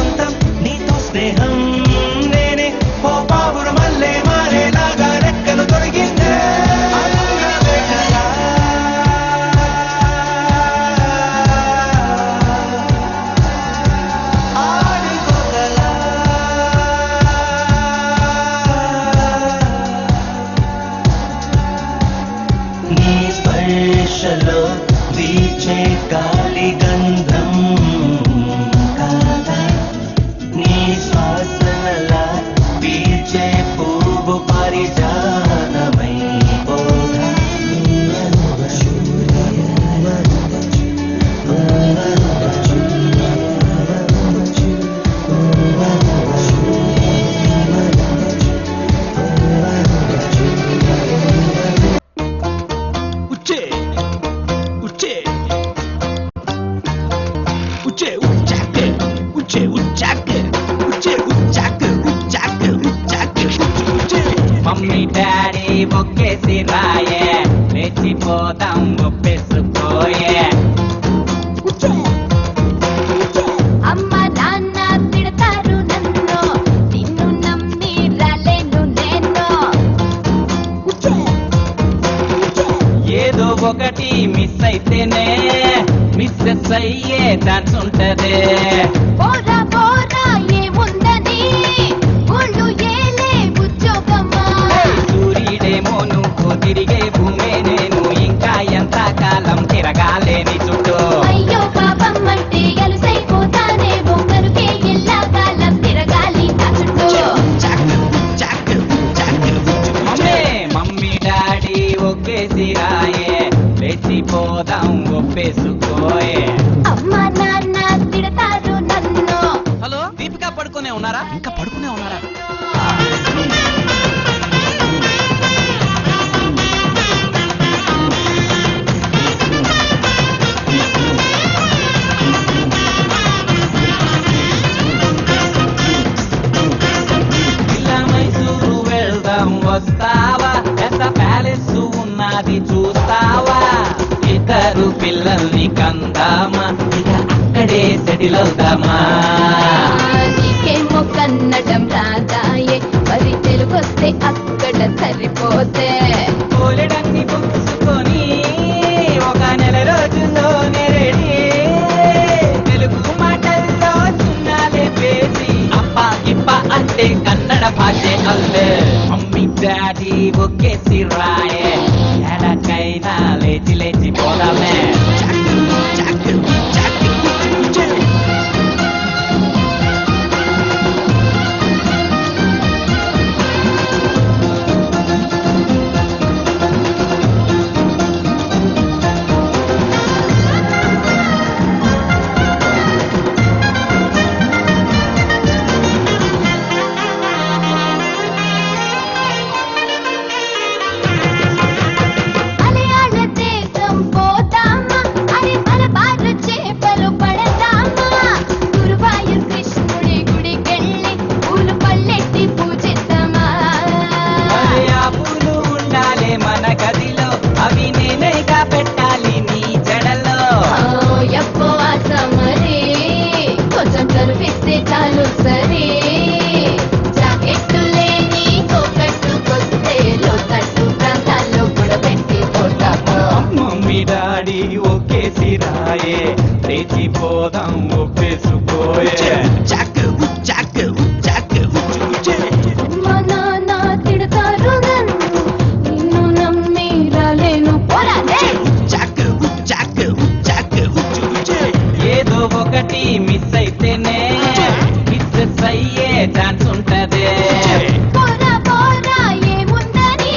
సొంతం నీతో స్నేహం నేనే ఓ పావుర మల్లె మారేలాగా రెక్కలు తొడిగిందే నీ స్పర్శలో వీచే గాలి గంధం కాదా నీ శ్వాసనలా వీచే పువ్వు పరిజాతమై పోదా మమ్మీ డాడీ ఒకేసి రాయే లేచిపోదాం ఒప్పేసుకోయే అమ్మ నాన్న తిడతారు నన్ను నిన్ను నమ్మి రాలేను నేను ఏదో ఒకటి మిస్ అయితేనే మిస్సెస్ అయ్యే ఛాన్స్ ఉంటదే పోరా పోరా ఏముందని ఒళ్ళు ఏలే ఉద్యోగమా సూర్యుడేమో నువ్వు తిరిగే భూమే నేను ఇంకా ఎంత కాలం తిరగాలేని చుట్టూ అయ్యో పాపం అంటే ఎలుసైపోతానేమో కనుకే ఎల్లా కాలం తిరగాలి నా చుట్టూ మమ్మీ డాడీ ఒకేసి రాయే లేచిపోదాం ఒప్పేసుకోయే అమ్మ నాన్న తిడతారు నన్ను హలో దీపిక పడుకునే ఉన్నారా ఇంకా పడుకునే ఉన్నారా ఇలా మైసూరు వెళ్దాం వస్తావా ఎంత ప్యాలెస్ ఉన్నది చూస్తావా ఇద్దరు పిల్లల్ని కందామా ఇక అక్కడే సెటిల్ అవుతామా నీకేమో కన్నడం రాదాయే మరి తెలుగొస్తే అక్కడ సరిపోతే కోలెడన్ని పుచ్చుకొని ఒక నెల రోజుల్లోనే రెడీ తెలుగు మాటల్లో సున్నాలే వేసి అప్ప ఇప్ప అంటే కన్నడ భాషే అల్లే మమ్మీ డాడీ ఒకేసి రాయే ఎడకైనా లేచి లేచి పోదామే మలయాళ దేశం పోతామా అరే మలబారు చేపలు పడతామా గురువాయూర్ కృష్ణుడి గుడికెళ్ళి పూలు పల్లెట్టి పూజిద్దామా మరి ఆ పూలు ఉండాలి మన గదిలో అవి నేనేగా పెట్టాలి నీ జడలో ఎప్పో ఆసమరి కొంచెం కనిపిస్తే చాలు సరే జాకెట్టు లేని కోకట్టుకొస్తే లోతట్టు ప్రాంతాల్లో కూడా పెట్టి పోతాము మమ్మీ డాడీ ఒకేసి రాయే లేచిపోదాం ఒప్పేసుకోయే మా నాన్న తిడతారు నన్ను నిన్ను నమ్మి రాలేను పోరాదే ఏదో ఒకటి మిస్ అయితేనే మిస్సెస్ అయ్యే ఛాన్స్ ఉంటదే పోరా పోరా ఏముందని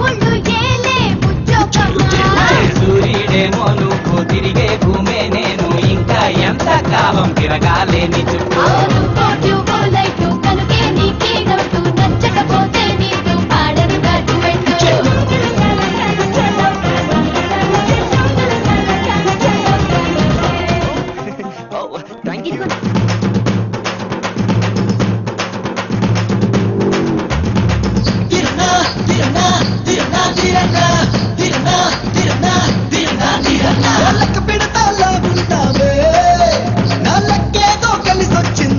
ఒళ్ళు ఏలే ఉద్యోగమా సూర్యుడేమో నువ్వు తిరిగే భూమే నేను ఇంకా ఎంత కాలం తిరగాలేని చుట్టూ అవును కోటు బోలైటు కనుకే నీకే నోటు నచ్చకపోతే నీకు పాడను గట్టుబెట్టు వాళ్ళకి పిడతాలా ఉంటావే నా లక్కేదో కలిసొచ్చింది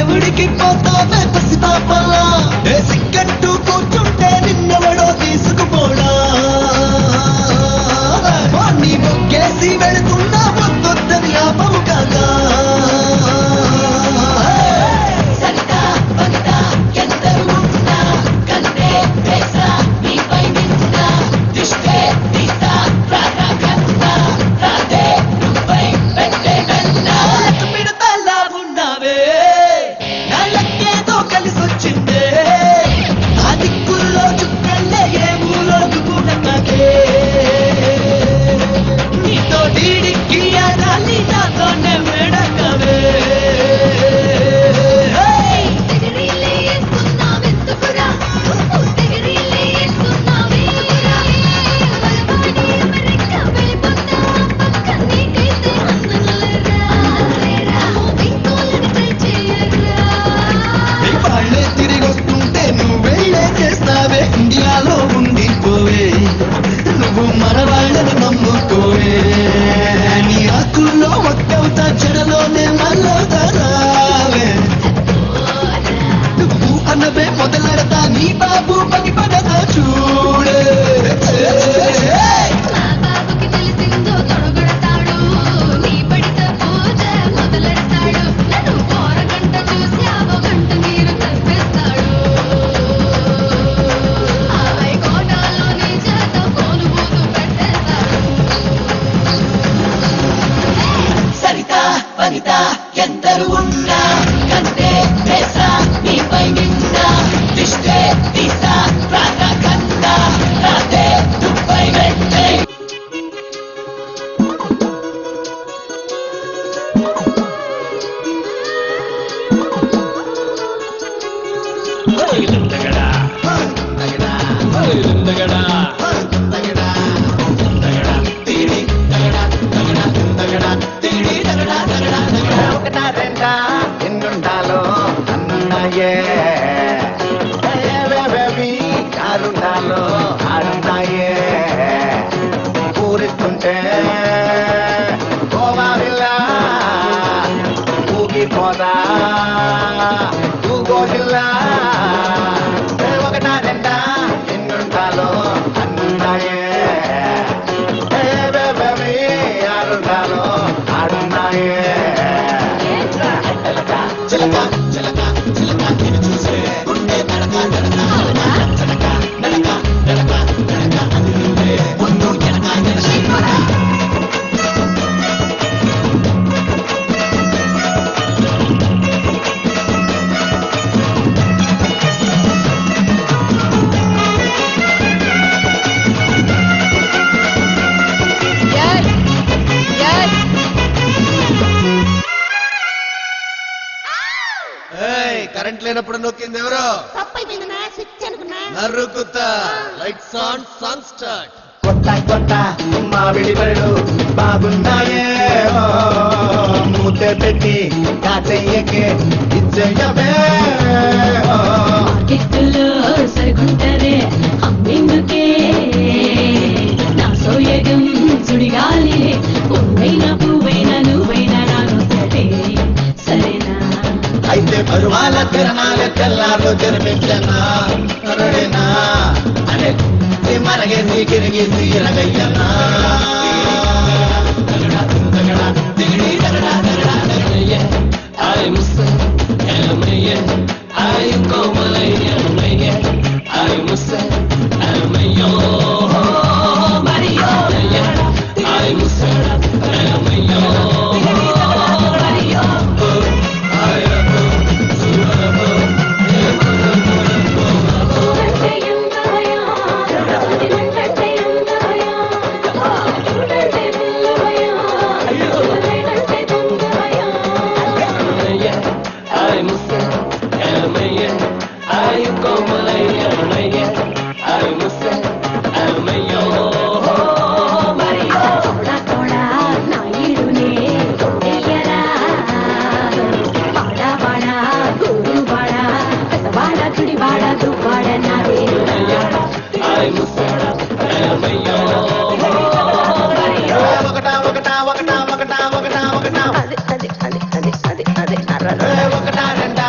ఉడికిపోతావే పసిపాపలా సిగ్గంటూ కూర్చుంటే నిన్నెవడో తీసుకుపోడా నీ మొగ్గేసి వెళుతున్నా వద్దొద్దని ఆపము కాగా ఇండియాలో ఉండిపోవే నువ్వు మనవాళ్ళని నమ్ముకోవే నీ ఆకుల్లో ఒక్కవుతా చెడలోనే మళ్ళోతారావే నువ్వు అన్నవే మొదలెడతా నీ బాబు పని పడతా చూడే వనిత ఎందరు ఉన్నా కంటే దేశ నీపై నిన్న దిష్టే తీసా ప్రాణ కంద రాదే నువ్వై వెంటే ఎన్నుండాలో అన్నాయే ఆరుండాలో ఆడున్నాయే పూరిస్తుంటే గోవావిల్లా ఊగిపోదా ఊగోజిల్లా ఒకటా రెండా ఎన్నుండాలో అన్నాయే ఆరుండాలో ఆడున్నాయే చిలక చిలక చిలక నేను చూసే గుండె నడక నడక నడక నడక నడక నడక అది నువ్వే ముందు కరెంట్ లేనప్పుడు నొక్కింది ఎవరో నరుకుతా లైట్స్ ఆన్ సాంగ్ స్టార్ట్ కొత్త కొత్త మామిడి పళ్ళు బాగున్నాయే మూత పెట్టి కాచెయ్యకే ఇచ్చయ్యవే గిట్టులో సరుకుంటదే అమ్మిందుకే నా సోయగం సుడిగాలి పువ్వైనా నువ్వైనా నానొక్కటే సరేనా అయితే పరువాల తిరణాల తెల్లారు జరిపించనా అరడేనా అనే మనగేసి గిరిగేసి ఎరగయ్యనా ఒకటా రెండా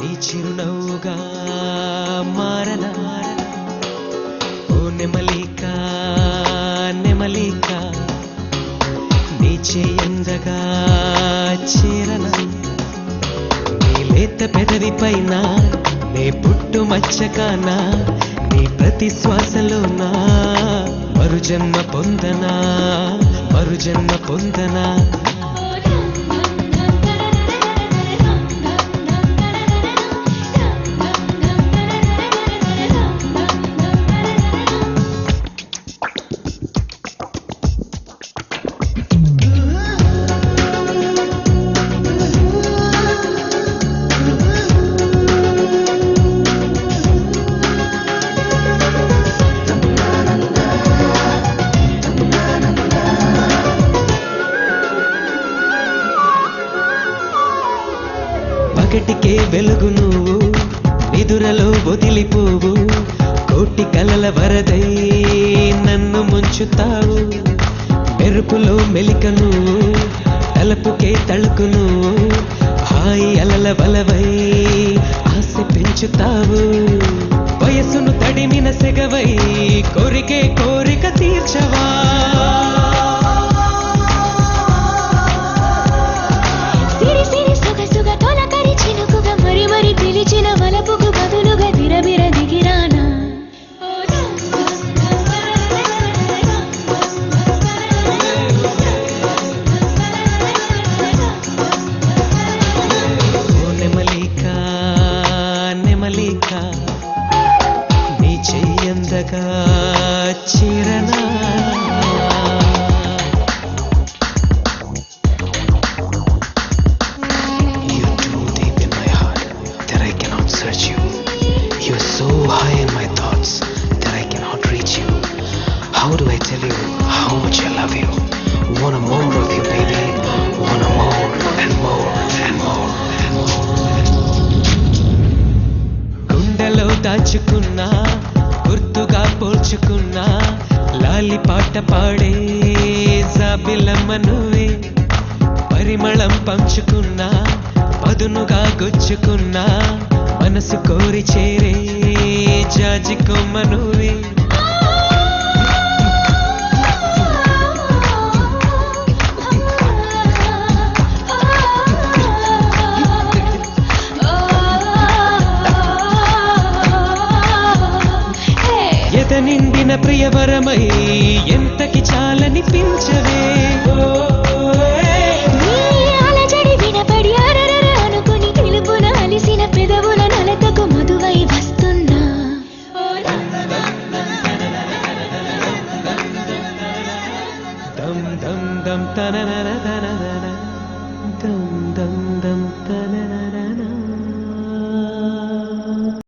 నీ చిరునవ్వుగా మారనా ఓ నెమలిక నెమలిక నీ చేయందగా చేరనా నీ లేత పెదవి పైన నే పుట్టు మచ్చకానా నీ ప్రతి శ్వాసలోనా మరుజన్మ పొందనా మరుజన్మ పొందనా పగటికే వెలుగు నువ్వు నిదురలో వదిలిపోవు కోటి కలల వరదై నన్ను ముంచుతావు మెరుపులో మెలిక నువ్వు తలపుకే తళుకు నువ్వు హాయి అలల వలవై ఆశ పెంచుతావు వయసును తడిమిన సెగవై కోరికే కోరిక తీర్చవా పిలిచిన వలపుకు బదులుగా బిరబిర దిగిరానా నెమలిక నెమలిక నీ చెయ్యందగా చిరనా search you. You're so high in my thoughts that I cannot reach you. How do I tell you how much I love you? Want more of you, baby. Want more and more and more and more. గుండెలో దాచుకున్నా గుర్తుగా పోల్చుకున్నా లాలి పాట పాడే జాబిలమ్మ నువ్వే పరిమళం పంచుకున్నా పదునుగా గుచ్చుకున్నా మనసు కోరి చేరే జాజి కొమ్మ నువ్వే ఎద నిండిన ప్రియవరమై ఎంతకి చాలనిపించవే పెదవుల నలతకు మధువై వస్తున్నా దమ్ దమ్ దమ్ తనన దమ్ దమ్ దమ్ తనన